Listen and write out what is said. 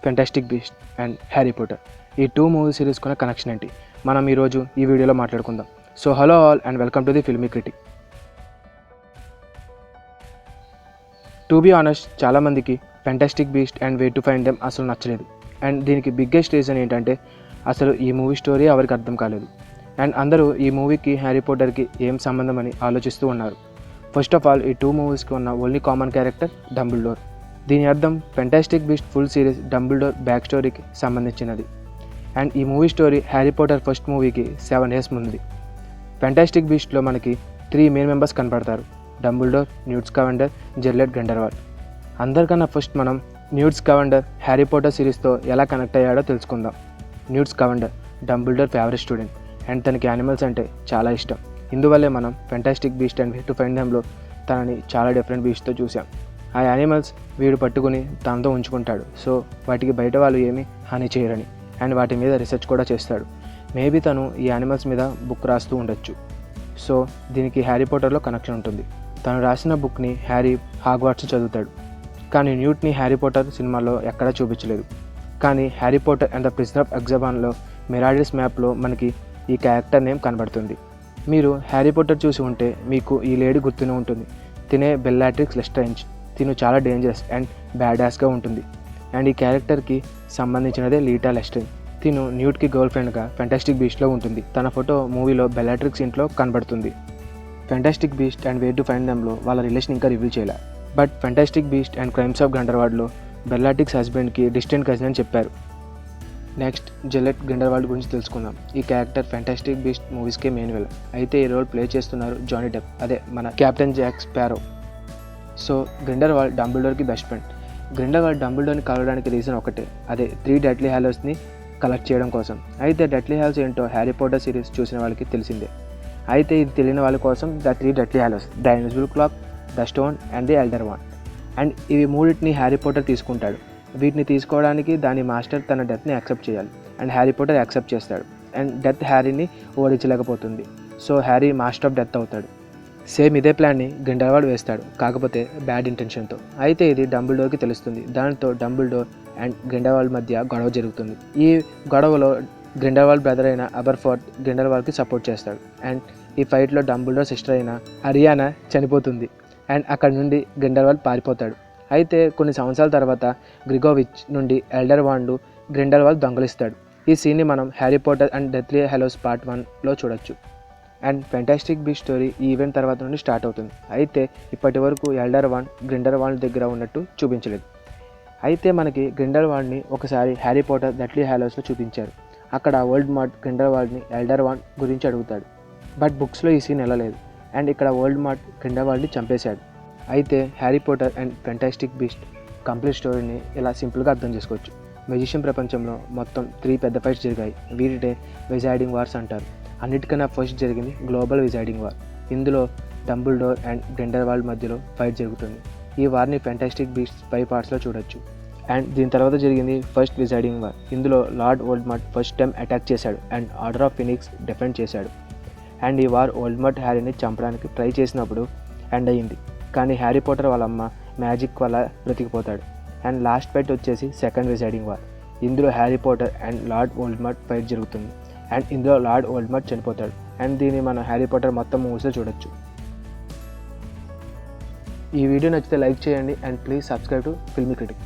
Fantastic beast and Harry Potter ఈ 2 movie series కొన్న connection ఏంటి మనం ఈరోజు ఈ వీడియోలో మాట్లాడుకుందాం. So hello all and welcome to the filmy critic. To be honest, చాలామందికి fantastic beast and way to find them అసలు నచ్చలేదు. అండ్ దీనికి బిగ్గెస్ట్ రీజన్ ఏంటంటే అసలు ఈ మూవీ స్టోరీ ఎవరికి అర్థం కాలేదు. అండ్ అందరూ ఈ మూవీకి హ్యారీ పాటర్కి ఏం సంబంధం అని ఆలోచిస్తూ ఉన్నారు. ఫస్ట్ ఆఫ్ ఆల్, ఈ 2 మూవీస్కి ఉన్న ఓన్లీ కామన్ క్యారెక్టర్ డంబుల్డోర్. దీని అర్థం fantastic beast full series Dumbledore back స్టోరీకి సంబంధించినది. అండ్ ఈ movie story Harry Potter first మూవీకి 7 years ముందుది. ఫెంటాస్టిక్ బీస్ట్లో మనకి 3 మెయిన్ మెంబర్స్ కనపడతారు: డంబుల్డోర్, న్యూట్ స్కావెండర్, జెర్లెట్ గ్రిండెల్వాల్డ్. అందరికన్నా ఫస్ట్ మనం న్యూట్ స్కావెండర్ హ్యారీ పాటర్ సిరీస్తో ఎలా కనెక్ట్ అయ్యాడో తెలుసుకుందాం. Newt Scamander Dumbledore favourite student and తనకి యానిమల్స్ అంటే చాలా ఇష్టం. ఇందువల్లే మనం fantastic beast and way to find దెమ్లో తనని చాలా డిఫరెంట్ బీస్ట్తో చూసాం. ఆ యానిమల్స్ వీడు పట్టుకుని తనతో ఉంచుకుంటాడు. సో వాటికి బయట వాళ్ళు ఏమీ హాని చేయరని, అండ్ వాటి మీద రీసెర్చ్ కూడా చేస్తాడు. మేబీ తను ఈ యానిమల్స్ మీద బుక్ రాస్తూ ఉండొచ్చు. సో దీనికి హ్యారీ పాటర్లో కనెక్షన్ ఉంటుంది. తను రాసిన బుక్ని హ్యారీ హాగ్వార్ట్స్ చదువుతాడు. కానీ న్యూట్ని హ్యారీ పాటర్ సినిమాలో ఎక్కడా చూపించలేదు. కానీ Harry Potter and the prisoner of అజ్కాబాన్లో మిరాడిస్ మ్యాప్లో మనకి ఈ క్యారెక్టర్ నేమ్ కనబడుతుంది. మీరు హ్యారీ పాటర్ చూసి ఉంటే మీకు ఈ లేడీ గుర్తునే ఉంటుంది. తినే బెల్లాట్రిక్స్ లెస్ట్రేంజ్. తిను చాలా డేంజరస్ అండ్ బ్యాడాస్గా ఉంటుంది. అండ్ ఈ క్యారెక్టర్కి సంబంధించినదే లీటా లెస్ట్రేంజ్. తిను న్యూట్కి గర్ల్ ఫ్రెండ్గా ఫెంటాస్టిక్ బీస్ట్లో ఉంటుంది. తన ఫోటో మూవీలో బెల్లాట్రిక్స్ ఇంట్లో కనబడుతుంది. Fantastic beast and way to find దెమ్లో వాళ్ళ రిలేషన్ ఇంకా రివీల్ చేయలే. But fantastic beast and crimes of గ్రిండెల్వాల్డ్లో బెల్లాట్రిక్స్ హస్బెండ్కి డిస్టెంట్ కజిన్ అని చెప్పారు. నెక్స్ట్ జెర్లెట్ గ్రిండెల్వాల్డ్ గురించి తెలుసుకుందాం. ఈ క్యారెక్టర్ ఫెంటాస్టిక్ బీస్ట్ మూవీస్కే మెయిన్ విలన్. అయితే ఈ రోల్ ప్లే చేస్తున్నారు జానీ డెప్, అదే మన captain Jack Sparrow. So Grindelwald డంబుల్డోర్కి బెస్ట్ ఫ్రెండ్. గ్రిండెల్వాల్డ్ డంబుల్డోర్ని కలవడానికి రీజన్ ఒకటే, అదే 3 డెడ్లీ హాలోస్ని కలెక్ట్ చేయడం కోసం. అయితే డెడ్లీ హాలోస్ ఏంటో హ్యారీ పాటర్ సిరీస్ చూసిన వాళ్ళకి తెలిసిందే. అయితే ఇది తెలియని వాళ్ళ కోసం the 3 deadly hallows, the invisible cloak, the stone and the elder wand. And ఇవి మూడింటిని హ్యారీ పాటర్ తీసుకుంటాడు. వీటిని తీసుకోవడానికి దాని మాస్టర్ తన డెత్ని యాక్సెప్ట్ చేయాలి. అండ్ హ్యారీ పాటర్ యాక్సెప్ట్ చేస్తాడు. అండ్ డెత్ హ్యారీని ఓడించలేకపోతుంది. So Harry master of death అవుతాడు. సేమ్ ఇదే ప్లాన్ని గ్రిండెల్వాల్డ్ వేస్తాడు, కాకపోతే బ్యాడ్ ఇంటెన్షన్తో. అయితే ఇది డంబుల్డోర్కి తెలుస్తుంది. దాంతో డంబుల్డోర్ అండ్ గ్రిండెల్వాల్డ్ మధ్య గొడవ జరుగుతుంది. ఈ గొడవలో గ్రిండెల్వాల్డ్ బ్రదర్ అయిన అబర్ఫోర్త్ గ్రిండెల్వాల్డ్కి సపోర్ట్ చేస్తాడు. అండ్ ఈ ఫైట్లో డంబుల్డోర్ సిస్టర్ అయిన అరియానా చనిపోతుంది. అండ్ అక్కడ నుండి గ్రిండెల్వాల్డ్ పారిపోతాడు. అయితే కొన్ని సంవత్సరాల తర్వాత గ్రిగోవిచ్ నుండి ఎల్డర్ వాండ్ గ్రిండెల్వాల్డ్ దొంగలిస్తాడు. ఈ సీన్ని మనం Harry Potter and deathly hallows part 1లో చూడొచ్చు. అండ్ ఫెంటాస్టిక్ బీస్ట్ స్టోరీ ఈ ఈవెంట్ తర్వాత నుండి స్టార్ట్ అవుతుంది. అయితే ఇప్పటి వరకు ఎల్డర్ వాండ్ గ్రిండెల్వాల్డ్ దగ్గర ఉన్నట్టు చూపించలేదు. అయితే మనకి గ్రిండెల్వాల్డ్ని ఒకసారి హ్యారీ పాటర్ డెత్లీ హాలోస్లో చూపించారు. అక్కడ వోల్డెమార్ట్ గ్రిండెల్వాల్డ్ని ఎల్డర్ వాండ్ గురించి అడుగుతాడు. బట్ బుక్స్లో ఈ సీన్ వెళ్ళలేదు. అండ్ ఇక్కడ వోల్డెమార్ట్ గ్రిండెల్వాల్డ్ని చంపేశాడు. అయితే Harry Potter and fantastic beast complete స్టోరీని ఇలా సింపుల్గా అర్థం చేసుకోవచ్చు. మెజిషియన్ ప్రపంచంలో మొత్తం 3 పెద్ద ఫైట్స్ జరిగాయి. వీటినే విజైడింగ్ వార్స్ అంటారు. అన్నిటికన్నా ఫస్ట్ జరిగింది గ్లోబల్ విజైడింగ్ వార్. ఇందులో డంబుల్డోర్ అండ్ గ్రిండెల్వాల్డ్ మధ్యలో ఫైట్ జరుగుతుంది. ఈ వార్ని ఫెంటాస్టిక్ బీస్ట్ 5 partsలో చూడొచ్చు. అండ్ దీని తర్వాత జరిగింది ఫస్ట్ విజైడింగ్ వార్. ఇందులో లార్డ్ వోల్డెమార్ట్ ఫస్ట్ టైం అటాక్ చేశాడు and order of Phoenix defend చేశాడు. అండ్ ఈ వార్ వోల్డెమార్ట్ హ్యారీని చంపడానికి ట్రై చేసినప్పుడు ఎండ్ అయ్యింది. కానీ హ్యారీ పాటర్ వాళ్ళ అమ్మ మ్యాజిక్ వల్ల బ్రతికిపోతాడు. అండ్ లాస్ట్ ఫైట్ వచ్చేసి సెకండ్ విజైడింగ్ వార్. ఇందులో Harry Potter and Lord Voldemort fight జరుగుతుంది. అండ్ ఇందులో లార్డ్ వోల్డెమార్ట్ చనిపోతాడు. అండ్ దీన్ని మన హ్యారీ పాటర్ మొత్తం మూవీస్లో చూడొచ్చు. ఈ వీడియో నచ్చితే లైక్ చేయండి and please subscribe to filmy critic.